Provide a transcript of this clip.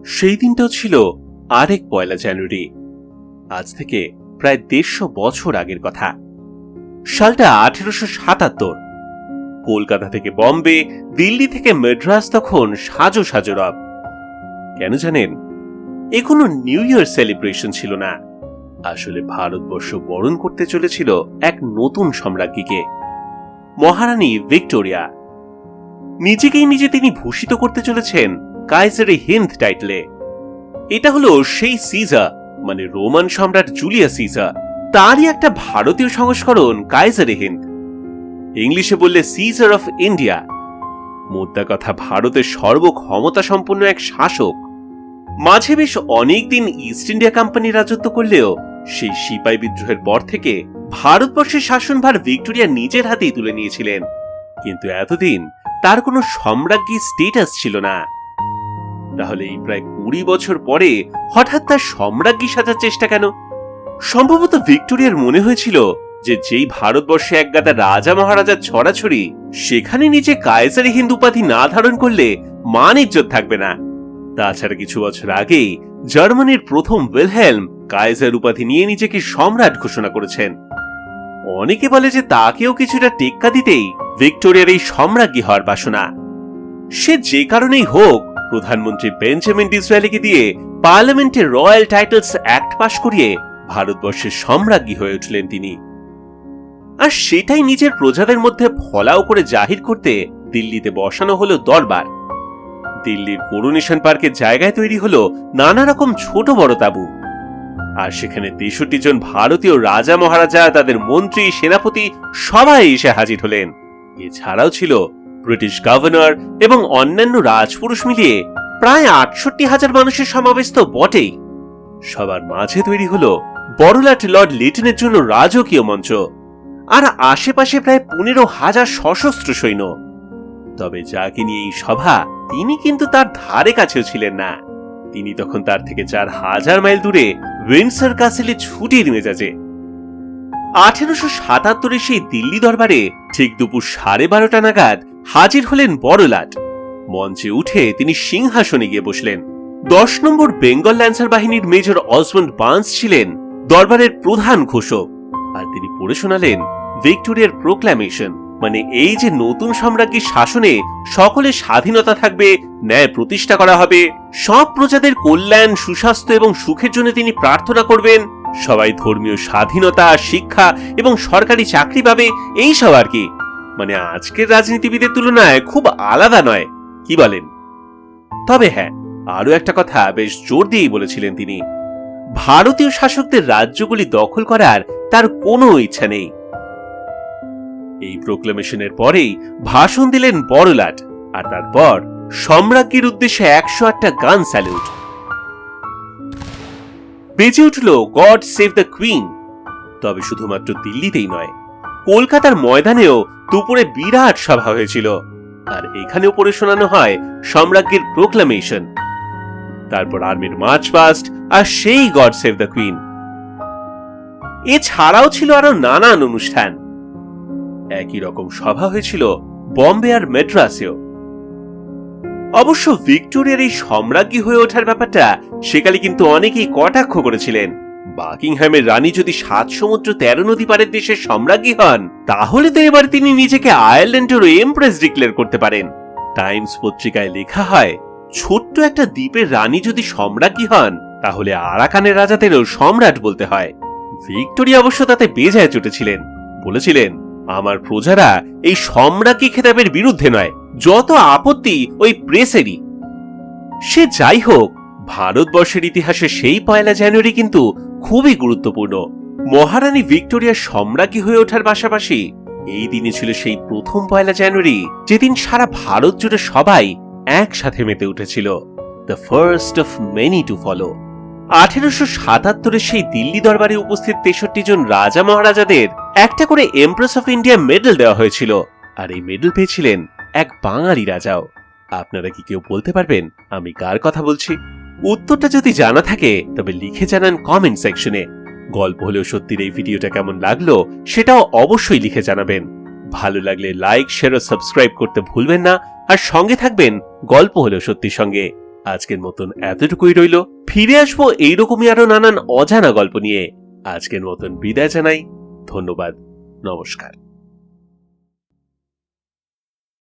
সেই দিনটাও ছিল আরেক ১ জানুয়ারি। আজ থেকে প্রায় ১৫০ বছর আগের কথা। সালটা ১৮৭৭। কলকাতা থেকে বম্বে, দিল্লি থেকে মাদ্রাজ তখন সাজো সাজো রব। কেন জানেন? এ কোনো নিউ ইয়ার সেলিব্রেশন ছিল না। আসলে ভারতবর্ষ বরণ করতে চলেছিল এক নতুন সম্রাজ্ঞীকে, মহারানী ভিক্টোরিয়া। নিজেকেই নিজে তিনি ভূষিত করতে চলেছেন কাইজারে হিন্দ টাইটেলে। এটা হলো সেই সিজার, মানে রোমান সম্রাট জুলিয়াস সিজার, তারই একটা ভারতীয় সংস্করণ কাইজারে হিন্দ। ইংলিশে বললে সিজার অফ ইন্ডিয়া। মোদ্দা কথা, ভারতের সর্বক্ষমতা সম্পন্ন এক শাসক। মাঝে বেশ অনেকদিন ইস্ট ইন্ডিয়া কোম্পানি রাজত্ব করলেও সেই সিপাই বিদ্রোহের পর থেকে ভারতবর্ষের শাসনভার ভিক্টোরিয়া নিজের হাতেই তুলে নিয়েছিলেন। কিন্তু এতদিন তার কোনো সম্রাজ্ঞী স্টেটাস ছিল না। তাহলে এই প্রায় ২০ বছর পরে হঠাৎ তার সম্রাজ্ঞী সাজার চেষ্টা কেন? সম্ভবত ভিক্টোরিয়ার মনে হয়েছিল যে যেই ভারতবর্ষে একগাদা রাজা মহারাজার ছড়াছড়ি, সেখানে নিজে কায়জারি হিন্দ উপাধি না ধারণ করলে মান ইজ্জত থাকবে না। তাছাড়া কিছু বছর আগেই জার্মানির প্রথম উইলহেলম কায়জার উপাধি নিয়ে নিজেকে সম্রাট ঘোষণা করেছেন। অনেকে বলে যে তাকেও কিছুটা টেক্কা দিতেই ভিক্টোরিয়ার এই সম্রাজ্ঞী হওয়ার বাসনা। সে যে কারণেই হোক, প্রধানমন্ত্রী বেঞ্জামিন ডিসরায়েলিকে দিয়ে পার্লামেন্টে রয়্যাল টাইটেলস অ্যাক্ট পাশ করিয়ে ভারতবর্ষের সম্রাজ্ঞী হয়ে উঠলেন তিনি। আর সেটাই নিজের প্রজাদের মধ্যে ফলাও করে জাহির করতে দিল্লিতে বসানো হলো দরবার। দিল্লির করোনেশন পার্কের জায়গায় তৈরি হলো নানা রকম ছোট বড় তাঁবু। আর সেখানে ৬৩ জন ভারতীয় রাজা মহারাজা, তাদের মন্ত্রী, সেনাপতি সবাই এসে হাজির হলেন। এছাড়াও ছিল ব্রিটিশ গভর্নর এবং অন্যান্য রাজপুরুষ মিলিয়ে প্রায় ৬৮,০০০ মানুষের সমাবেশ তো বটেই। সবার মাঝে তৈরি হলো বড়লাট লর্ড লিটনের জন্য রাজকীয় মঞ্চ, আর আশেপাশে প্রায় ১৫,০০০ সশস্ত্র সৈন্য। তবে যাকে নিয়ে এই সভা, তিনি কিন্তু তার ধারে কাছেও ছিলেন না। তিনি তখন তার থেকে ৪,০০০ মাইল দূরে উইন্ডসর ক্যাসেলে ছুটির মেজাজে। ১৮৭৭ সেই দিল্লি দরবারে ঠিক দুপুর ১২:৩০ নাগাদ হাজির হলেন বড়লাট। মঞ্চে উঠে তিনি সিংহাসনে গিয়ে বসলেন। ১০ নম্বর বেঙ্গল ল্যান্সার বাহিনীর মেজর অসমন্ড বার্নস ছিলেন দরবারের প্রধান ঘোষক, আর তিনি পড়ে শোনালেন ভিক্টোরিয়ার প্রোক্লামেশন, মানে এই যে নতুন সম্রাজ্ঞীর শাসনে সকলের স্বাধীনতা থাকবে, ন্যায় প্রতিষ্ঠা করা হবে, সব প্রজাদের কল্যাণ, সুস্বাস্থ্য এবং সুখের জন্য তিনি প্রার্থনা করবেন, সবাই ধর্মীয় স্বাধীনতা, শিক্ষা এবং সরকারি চাকরি পাবে, এই সব আর কি। মানে আজকের রাজনীতিবিদের তুলনায় খুব আলাদা নয়, কি বলেন? তবে হ্যাঁ, আরো একটা কথা বেশ জোর দিয়েই বলেছিলেন তিনি, ভারতীয় শাসকদের রাজ্যগুলি দখল করার তার কোনো ইচ্ছা নেই। এই প্রোক্লামেশনের পরেই ভাষণ দিলেন বড়লাট, আর তারপর সম্রাজ্ঞীর উদ্দেশ্যে ১০৮টা গান স্যালুট। বেজে উঠল গড সেভ দ্য কুইন। তবে শুধুমাত্র দিল্লিতেই নয়, কলকাতার ময়দানেও দুপুরে বিরাট সভা হয়েছিল, আর এখানেও পড়ে শোনানো হয় সম্রাজ্ঞীর প্রোক্লামেশন। তারপর আর্মির মার্চ পাস্ট, আর সেই গড সেভ দ্য কুইন। এছাড়াও ছিল আরো নানান অনুষ্ঠান। একই রকম সভা হয়েছিল বম্বে আর মাদ্রাসেও। অবশ্য ভিক্টোরিয়ার এই সম্রাজ্ঞী হয়ে ওঠার ব্যাপারটা সেকালে কিন্তু অনেকেই কটাক্ষ করেছিলেন। বাকিংহামের রানী যদি ৭ সমুদ্র ১৩ নদী পারের দেশের সম্রাজ্ঞী হন, তাহলে তো এবার তিনি নিজেকে আয়ারল্যান্ডের এমপ্রেস ডিক্লেয়ার করতে পারেন। টাইমস পত্রিকায় লেখা হয়, ছোট্ট একটা দ্বীপের রানী যদি সম্রাজ্ঞী হন, তাহলে আরাকানের রাজাদেরও সম্রাট বলতে হয়। ভিক্টোরিয়া অবশ্য তাতে বেজায় চটেছিলেন, বলেছিলেন, আমার প্রজারা এই সম্রাজ্ঞী খেতাবের বিরুদ্ধে নয়, যত আপত্তি ওই প্রেসেরই। সে যাই হোক, ভারতবর্ষের ইতিহাসে সেই ১ জানুয়ারি কিন্তু খুবই গুরুত্বপূর্ণ। মহারানী ভিক্টোরিয়ার সম্রাজ্ঞী হয়ে ওঠার পাশাপাশি এই দিনে ছিল সেই প্রথম ১ জানুয়ারি যেদিন সারা ভারত জুড়ে সবাই একসাথে মেতে উঠেছিল, the first of many to follow. ১৮৭৭ সেই দিল্লি দরবারে উপস্থিত ৬৩ জন রাজা মহারাজাদের একটা করে এমপ্রেস অফ ইন্ডিয়া মেডেল দেওয়া হয়েছিল, আর এই মেডেল পেয়েছিলেন এক বাঙালি রাজাও। আপনারা কি কেউ বলতে পারবেন আমি কার কথা বলছি? উত্তরটা যদি জানা থাকে তবে লিখে জানান কমেন্ট সেকশনে। গল্প হলেও সত্যির এই ভিডিওটা কেমন লাগলো সেটাও অবশ্যই লিখে জানাবেন। ভালো লাগলে লাইক, শেয়ার ও সাবস্ক্রাইব করতে ভুলবেন না, আর সঙ্গে থাকবেন গল্প হলেও সত্যির সঙ্গে। আজকের মতন এতটুকুই রইল। ফিরে আসবো এইরকমই আরো নানান অজানা গল্প নিয়ে। আজকের মতন বিদায় জানাই। ধন্যবাদ। নমস্কার।